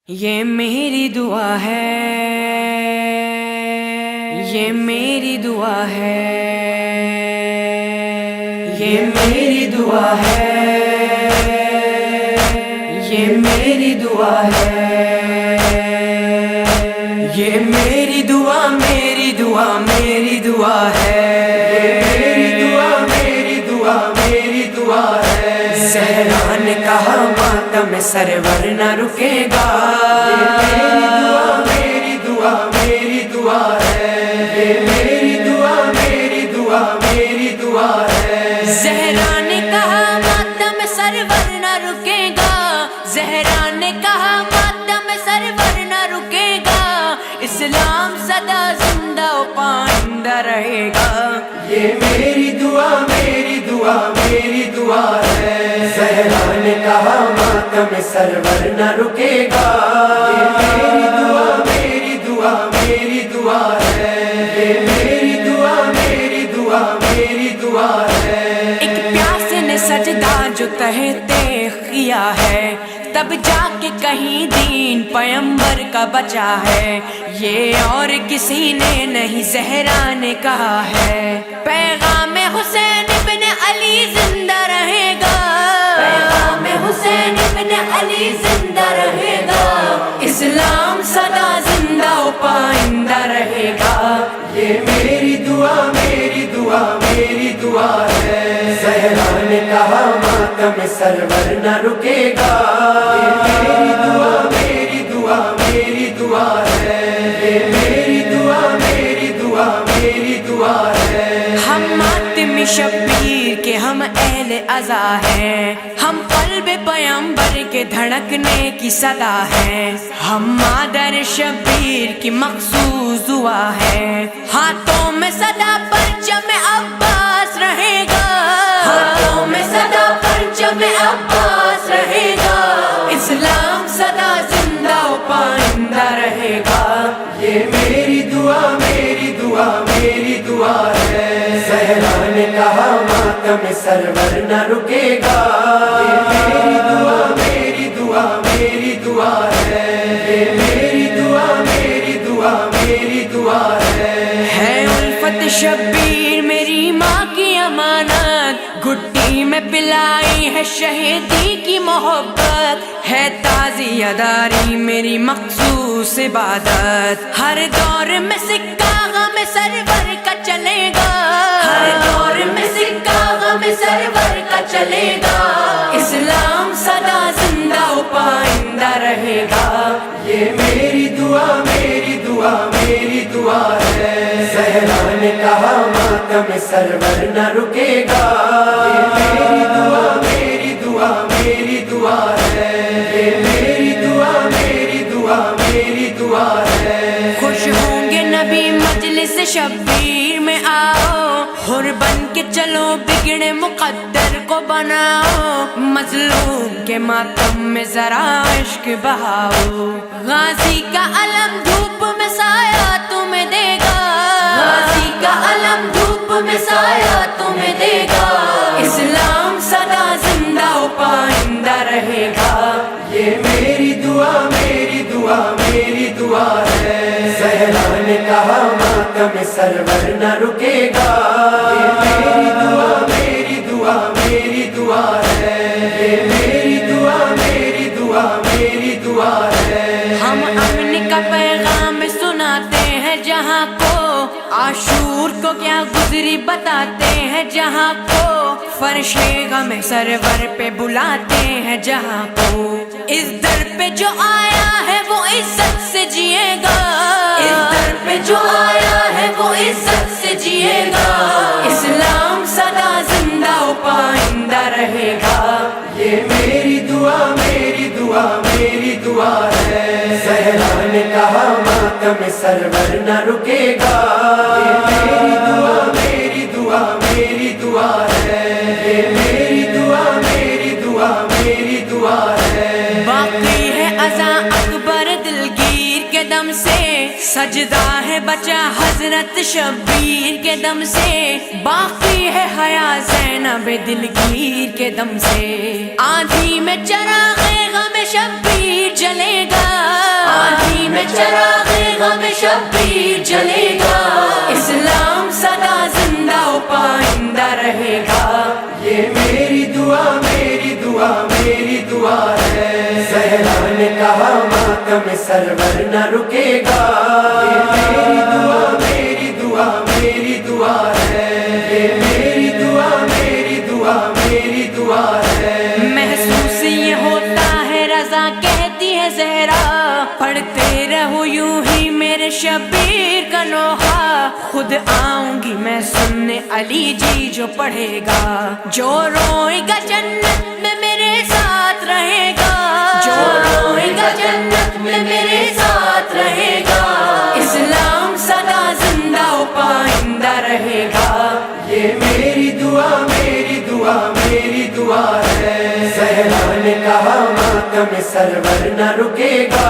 یہ میری دعا ہے، یہ میری دعا ہے، یہ میری دعا ہے، یہ میری دعا ہے، یہ میری دعا، میری دعا، میری دعا ہے، میری دعا، میری دعا، میری دعا ہے۔ زہرا نے کہا ماتم سرور نہ رکے گا، یہ میری دعا، میری دعا، میری دعا ہے، یہ میری دعا، میری دعا، میری دعا ہے۔ زہرا نے کہا ماتم سرور نہ رکے گا، زہرا نے کہا ماتم سرور نہ رکے گا، اسلام سدا زندہ و پائندہ رہے گا۔ یہ میری دعا، میری دعا، میری دعا ہے۔ زہرا نے کہا ماتم سرور نہ رکے گا، یہ میری دعا، میری دعا، میری دعا ہے، یہ میری دعا، میری دعا، میری دعا ہے۔ ایک پیاسے نے سجدہ جو تہتے کیا ہے، تب جا کے کہیں دین پیمبر کا بچا ہے، یہ اور کسی نے نہیں زہرا نے کہا ہے۔ پیغام حسین ابن علی زندہ رہے گا، پیغام حسین ابن علی زندہ رہے گا، اسلام سدا زندہ و پائندہ رہے گا۔ یہ میری دعا، میری دعا، میری دعا ہے۔ زہرا نے کہا ماتم سرور نہ رکے گا، یہ میری دعا، میری دعا، میری دعا ہے، یہ میری دعا، میری دعا، میری دعا ہے۔ ہم ماتم شبیر کے ہم اہل عزا ہیں، ہم قلب پیمبر کے دھڑکنے کی صدا ہے، ہم مادر شبیر کی مخصوص دعا ہے۔ ہاتھوں میں صدا پرچم عباس رہے گا، ہاتھوں میں صدا پرچم عباس رہے گا، اسلام سدا زندہ و پائندہ رہے گا۔ یہ میری دعا، میری دعا، میری دعا ہے۔ زہرا نے کہا ماتم سرور نہ رکے گا، یہ میری دعا، میری دعا، میری دعا ہے، یہ میری دعا، میری دعا، میری دعا ہے۔ الفت شبیر میری ماں کی امانت، گھٹی میں پلائی ہے شہیدی کی محبت، ہے تعزیہ داری میری مخصوص عبادت، ہر دور میں سکہ غم سرور کا چلے گا، ہر دور میں سکہ غم سرور کا چلے گا، اسلام سدا زندہ و پائندہ رہے گا۔ یہ میری دعا، میری دعا، میری دعا ہے۔ زہرا نے کہا ماتم سرور نہ رکے گا، یہ میری دعا، میری دعا، میری دعا ہے، یہ میری دعا، میری دعا، میری دعا ہے۔ خوش ہوں گے نبی مجلس شبیر میں آؤ، حر بن کے چلو بگڑے مقدر کو بناؤ، مظلوم کے ماتم میں ذرا عشق بہاؤ، غازی کا علم دھوپ میں سایہ تمہیں دے گا، غازی کا علم دھوپ میں سایہ تمہیں دے گا، اسلام سدا زندہ و پائندہ رہے گا۔ یہ میری دعا، میری دعا، میری دعا ہے۔ زہرا نے کہا ماتم سرور نہ رکے گا، یہ میری دعا، میری دعا، میری دعا ہے، یہ میری دعا، میری دعا، میری دعا ہے۔ ہم امن کا پیغام سناتے ہیں جہاں کو، عاشور کو کیا گزری بتاتے ہیں جہاں کو، فرش غم سرور پہ بلاتے ہیں جہاں کو، اس در پہ جو آیا ہے وہ عزت سے جیے گا، اس در پہ جو آیا ہے وہ عزت سے جیے گا، اسلام سدا زندہ و پائندہ رہے گا۔ یہ میری دعا، میری دعا، میری دعا ہے۔ زہرا نے کہا ماتم سرور نہ رکے گا، یہ میری دعا، میری دعا، میری دعا ہے، یہ میری دعا، میری دعا، میری دعا ہے۔ باقی ہے عزا اکبر دلگیر کے دم سے، سجدہ ہے بچا حضرت شبیر کے دم سے، باقی ہے حیا زینب دلگیر کے دم سے، آندھی میں چراغ غم شبیر جلے گا، میں چراغ غم شبیر جلے گا، اسلام سدا زندہ و پائندہ رہے گا، یہ میری دعا میری دعا میری دعا ہے، زہرا نے کہا ماتم سرور نہ رکے گا، یہ میری دعا میری دعا میری دعا ہے، یہ میری دعا میری دعا میری دعا ہے۔ محسوس یہ ہوتا ہے رضا کہتی ہے زہرا، پڑھتے رہو یوں ہی میرے شبیر کا نوحہ، خود آؤں گی میں سننے علی جی جو پڑھے گا، جو روئے گا جنت میں میرے ساتھ رہے گا، جو روئے گا جنت میں میرے ساتھ رہے گا، اسلام سدا زندہ و پائندہ رہے گا، یہ میری دعا میری دعا میری دعا ہے، زہرا نے کہا ماتم سرور نہ رکے گا،